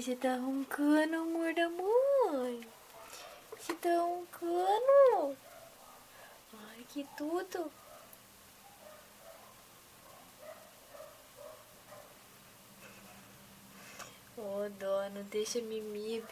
você tá roncando, amor da mãe. Você tá roncando. Ai, que tudo. Ô, dó, não deixa Mimi